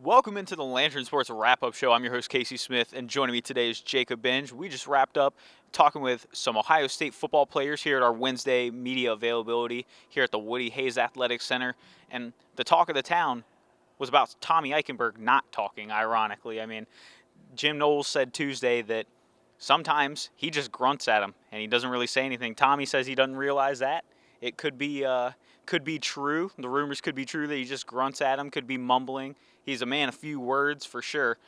Welcome into the Lantern Sports Wrap-Up Show. I'm your host, Casey Smith, and joining me today is Jacob Benge. We just wrapped up talking with some Ohio State football players here at our Wednesday media availability here at the Woody Hayes Athletic Center. And the talk of the town was about Tommy Eichenberg not talking, ironically. I mean, Jim Knowles said Tuesday that sometimes he just grunts at him and he doesn't really say anything. Tommy says he doesn't realize that. It could be true. The rumors could be true that he just grunts at him, could be mumbling. He's a man of few words for sure.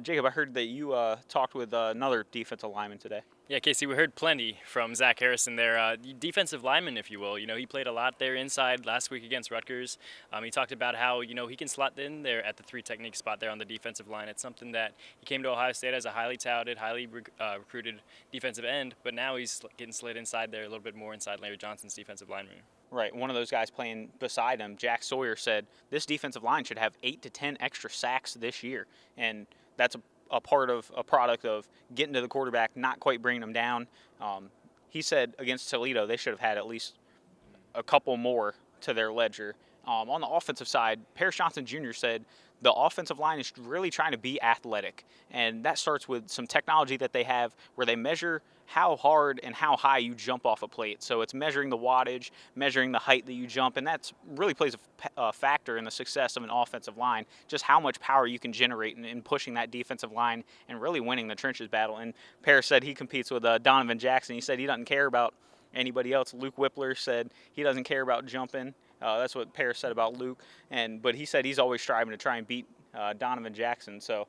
Jacob, I heard that you talked with another defensive lineman today. Yeah, Casey, we heard plenty from Zach Harrison there. Defensive lineman, if you will. You know, he played a lot there inside last week against Rutgers. He talked about how, he can slot in there at the three technique spot there on the defensive line. It's something that he came to Ohio State as a highly touted, highly recruited defensive end, but now he's getting slid inside there a little bit more inside Larry Johnson's defensive lineman. Right, one of those guys playing beside him, Jack Sawyer, said this defensive line should have 8 to 10 extra sacks this year, and that's a product of getting to the quarterback, not quite bringing him down. He said against Toledo they should have had at least a couple more to their ledger. On the offensive side, Paris Johnson Jr. said the offensive line is really trying to be athletic, and that starts with some technology that they have where they measure how hard and how high you jump off a plate. So it's measuring the wattage, measuring the height that you jump, and that really plays a factor in the success of an offensive line, just how much power you can generate in pushing that defensive line and really winning the trenches battle. And Paris said he competes with Donovan Jackson. He said he doesn't care about anybody else. Luke Whippler said he doesn't care about jumping. That's what Paris said about Luke, but he said he's always striving to try and beat Donovan Jackson. So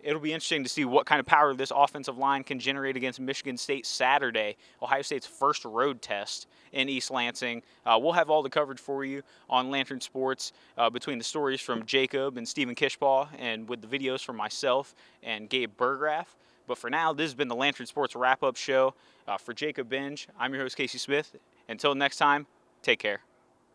it'll be interesting to see what kind of power this offensive line can generate against Michigan State Saturday, Ohio State's first road test in East Lansing. We'll have all the coverage for you on Lantern Sports between the stories from Jacob and Stephen Kishbaugh and with the videos from myself and Gabe Burgraff. But for now, this has been the Lantern Sports Wrap-Up Show. For Jacob Benge, I'm your host, Casey Smith. Until next time, take care.